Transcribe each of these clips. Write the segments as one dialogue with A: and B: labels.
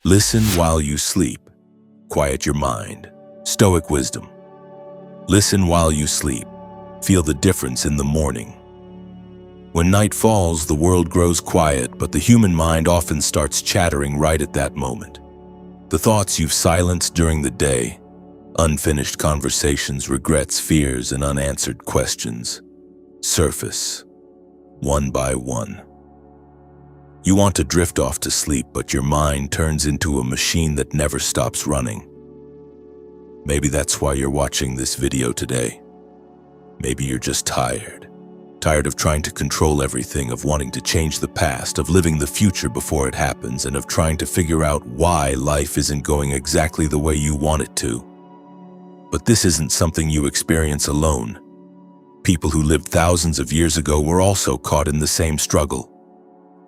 A: Listen while you sleep. Quiet your mind. Stoic Wisdom. Listen while you sleep. Feel the difference in the morning. When night falls, the world grows quiet, but the human mind often starts chattering right at that moment. The thoughts you've silenced during the day, unfinished conversations, regrets, fears, and unanswered questions surface one by one. You want to drift off to sleep, but your mind turns into a machine that never stops running. Maybe that's why you're watching this video today. Maybe you're just tired of trying to control everything, of wanting to change the past, of living the future before it happens, and of trying to figure out why life isn't going exactly the way you want it to. But this isn't something you experience alone. People who lived thousands of years ago were also caught in the same struggle.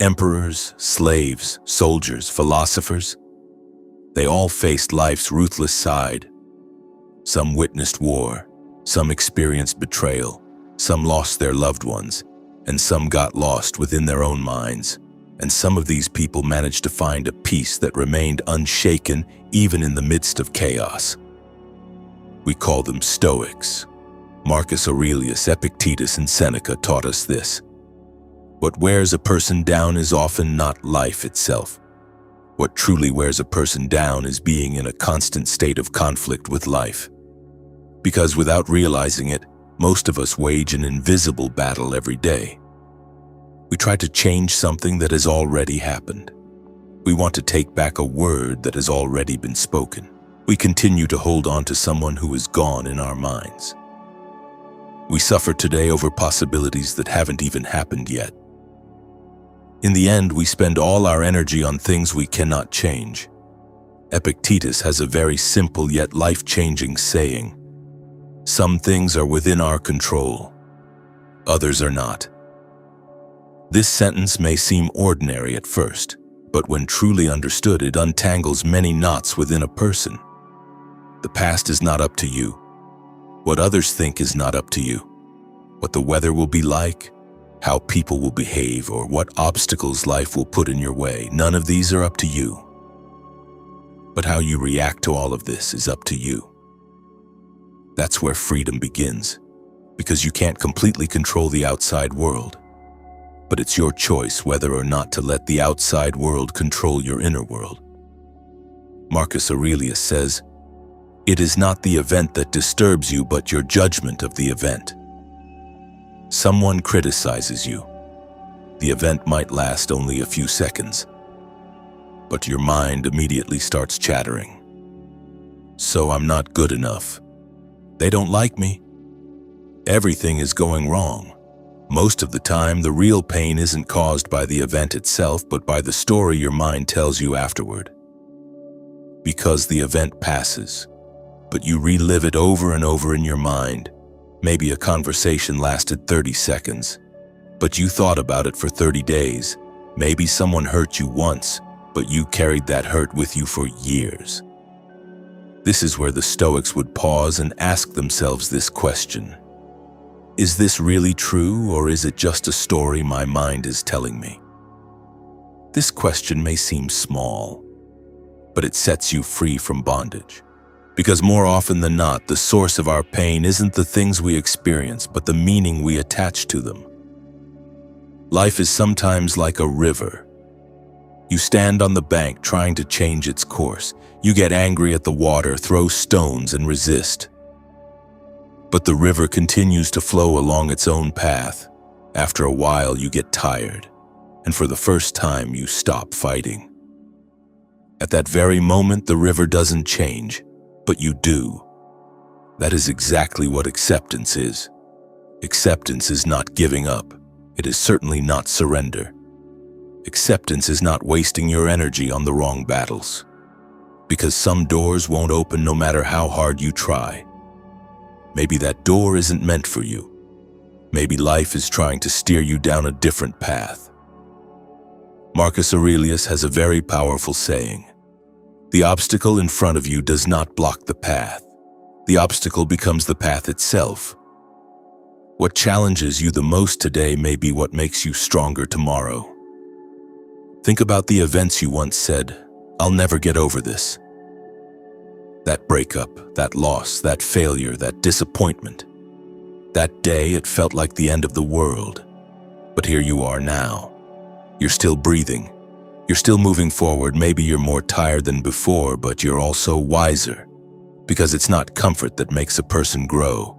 A: Emperors, slaves, soldiers, philosophers, they all faced life's ruthless side. Some witnessed war, some experienced betrayal, some lost their loved ones, and some got lost within their own minds. And some of these people managed to find a peace that remained unshaken even in the midst of chaos. We call them Stoics. Marcus Aurelius, Epictetus, and Seneca taught us this. What wears a person down is often not life itself. What truly wears a person down is being in a constant state of conflict with life. Because without realizing it, most of us wage an invisible battle every day. We try to change something that has already happened. We want to take back a word that has already been spoken. We continue to hold on to someone who is gone in our minds. We suffer today over possibilities that haven't even happened yet. In the end, we spend all our energy on things we cannot change. Epictetus has a very simple yet life-changing saying. Some things are within our control, others are not. This sentence may seem ordinary at first, but when truly understood, it untangles many knots within a person. The past is not up to you. What others think is not up to you. What the weather will be like, how people will behave, or what obstacles life will put in your way, none of these are up to you. But how you react to all of this is up to you. That's where freedom begins, because you can't completely control the outside world. But it's your choice whether or not to let the outside world control your inner world. Marcus Aurelius says, "It is not the event that disturbs you, but your judgment of the event." Someone criticizes you. The event might last only a few seconds, but your mind immediately starts chattering. So I'm not good enough. They don't like me. Everything is going wrong. Most of the time, the real pain isn't caused by the event itself, but by the story your mind tells you afterward. Because the event passes, but you relive it over and over in your mind. Maybe a conversation lasted 30 seconds, but you thought about it for 30 days. Maybe someone hurt you once, but you carried that hurt with you for years. This is where the Stoics would pause and ask themselves this question. Is this really true, or is it just a story my mind is telling me? This question may seem small, but it sets you free from bondage. Because more often than not, the source of our pain isn't the things we experience, but the meaning we attach to them. Life is sometimes like a river. You stand on the bank trying to change its course. You get angry at the water, throw stones, and resist. But the river continues to flow along its own path. After a while, you get tired, and for the first time, you stop fighting. At that very moment, the river doesn't change, but you do. That is exactly what acceptance is. Acceptance is not giving up. It is certainly not surrender. Acceptance is not wasting your energy on the wrong battles. Because some doors won't open no matter how hard you try. Maybe that door isn't meant for you. Maybe life is trying to steer you down a different path. Marcus Aurelius has a very powerful saying. The obstacle in front of you does not block the path. The obstacle becomes the path itself. What challenges you the most today may be what makes you stronger tomorrow. Think about the events you once said, I'll never get over this. That breakup, that loss, that failure, that disappointment. That day, it felt like the end of the world. But here you are now. You're still breathing. You're still moving forward. Maybe you're more tired than before, but you're also wiser. Because it's not comfort that makes a person grow.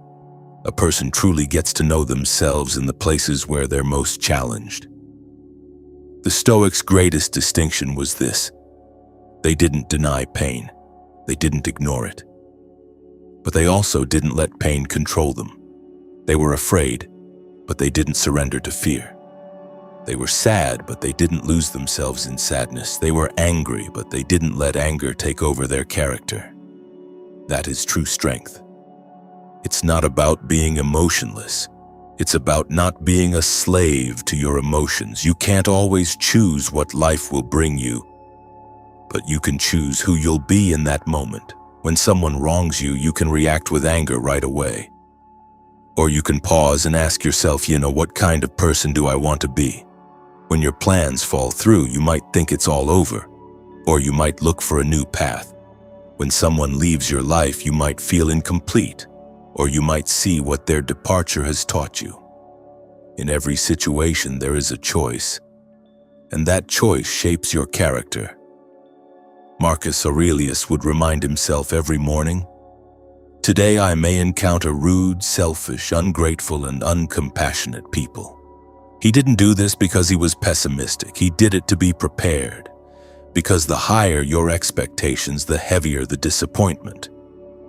A: A person truly gets to know themselves in the places where they're most challenged. The Stoics' greatest distinction was this. They didn't deny pain. They didn't ignore it. But they also didn't let pain control them. They were afraid, but they didn't surrender to fear. They were sad, but they didn't lose themselves in sadness. They were angry, but they didn't let anger take over their character. That is true strength. It's not about being emotionless. It's about not being a slave to your emotions. You can't always choose what life will bring you, but you can choose who you'll be in that moment. When someone wrongs you, you can react with anger right away. Or you can pause and ask yourself, what kind of person do I want to be? When your plans fall through, you might think it's all over, or you might look for a new path. When someone leaves your life, you might feel incomplete, or you might see what their departure has taught you. In every situation, there is a choice, and that choice shapes your character. Marcus Aurelius would remind himself every morning, "Today I may encounter rude, selfish, ungrateful, and uncompassionate people." He didn't do this because he was pessimistic. He did it to be prepared. Because the higher your expectations, the heavier the disappointment.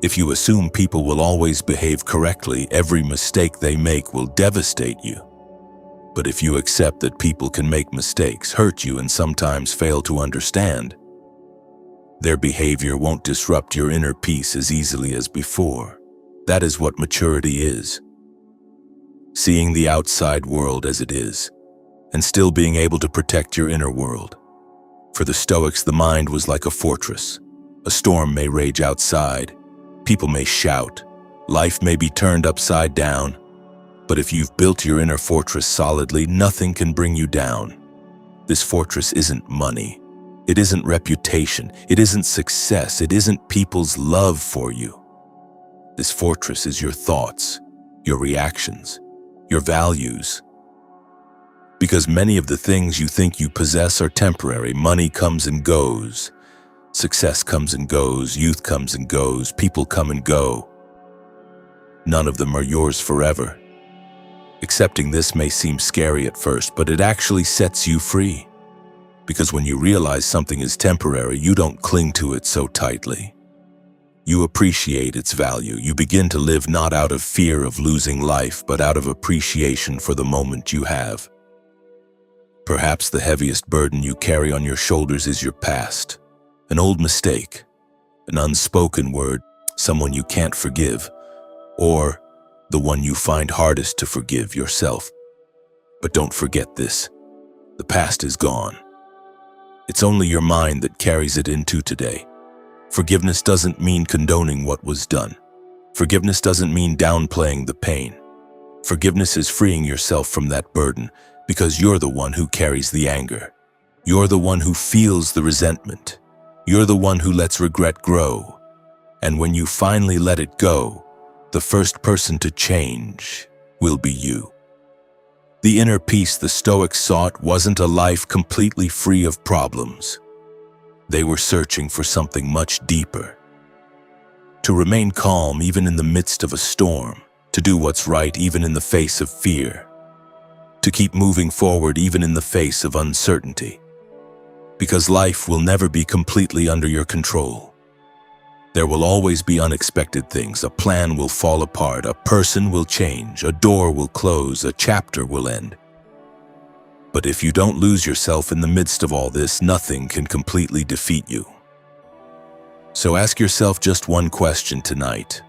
A: If you assume people will always behave correctly, every mistake they make will devastate you. But if you accept that people can make mistakes, hurt you, and sometimes fail to understand, their behavior won't disrupt your inner peace as easily as before. That is what maturity is. Seeing the outside world as it is, and still being able to protect your inner world. For the Stoics, the mind was like a fortress. A storm may rage outside, people may shout, life may be turned upside down, but if you've built your inner fortress solidly, nothing can bring you down. This fortress isn't money. It isn't reputation. It isn't success. It isn't people's love for you. This fortress is your thoughts, your reactions, your values. Because many of the things you think you possess are temporary. Money comes and goes. Success comes and goes. Youth comes and goes. People come and go. None of them are yours forever. Accepting this may seem scary at first, but it actually sets you free. Because when you realize something is temporary, you don't cling to it so tightly. You appreciate its value. You begin to live not out of fear of losing life, but out of appreciation for the moment you have. Perhaps the heaviest burden you carry on your shoulders is your past. An old mistake, an unspoken word, someone you can't forgive, or the one you find hardest to forgive yourself. But don't forget this. The past is gone. It's only your mind that carries it into today. Forgiveness doesn't mean condoning what was done. Forgiveness doesn't mean downplaying the pain. Forgiveness is freeing yourself from that burden, because you're the one who carries the anger. You're the one who feels the resentment. You're the one who lets regret grow. And when you finally let it go, the first person to change will be you. The inner peace the Stoics sought wasn't a life completely free of problems. They were searching for something much deeper. To remain calm even in the midst of a storm. To do what's right even in the face of fear. To keep moving forward even in the face of uncertainty. Because life will never be completely under your control. There will always be unexpected things. A plan will fall apart, a person will change, a door will close, a chapter will end. But if you don't lose yourself in the midst of all this, nothing can completely defeat you. So ask yourself just one question tonight.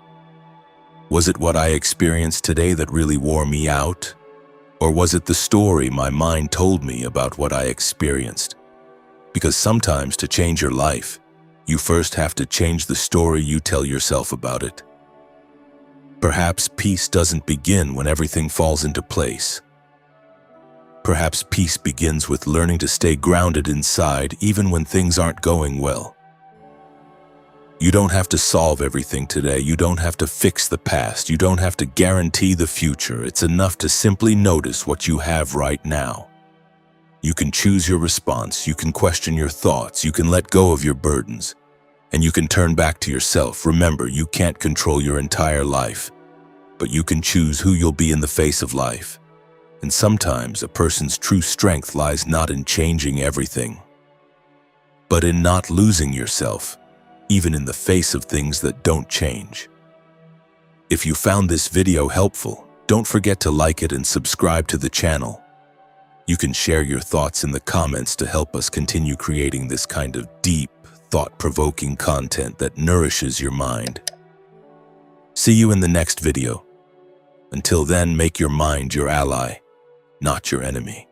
A: Was it what I experienced today that really wore me out? Or was it the story my mind told me about what I experienced? Because sometimes to change your life, you first have to change the story you tell yourself about it. Perhaps peace doesn't begin when everything falls into place. Perhaps peace begins with learning to stay grounded inside even when things aren't going well. You don't have to solve everything today. You don't have to fix the past. You don't have to guarantee the future. It's enough to simply notice what you have right now. You can choose your response. You can question your thoughts. You can let go of your burdens. And you can turn back to yourself. Remember, you can't control your entire life, but you can choose who you'll be in the face of life. And sometimes a person's true strength lies not in changing everything, but in not losing yourself, even in the face of things that don't change. If you found this video helpful, don't forget to like it and subscribe to the channel. You can share your thoughts in the comments to help us continue creating this kind of deep, thought-provoking content that nourishes your mind. See you in the next video. Until then, make your mind your ally, not your enemy.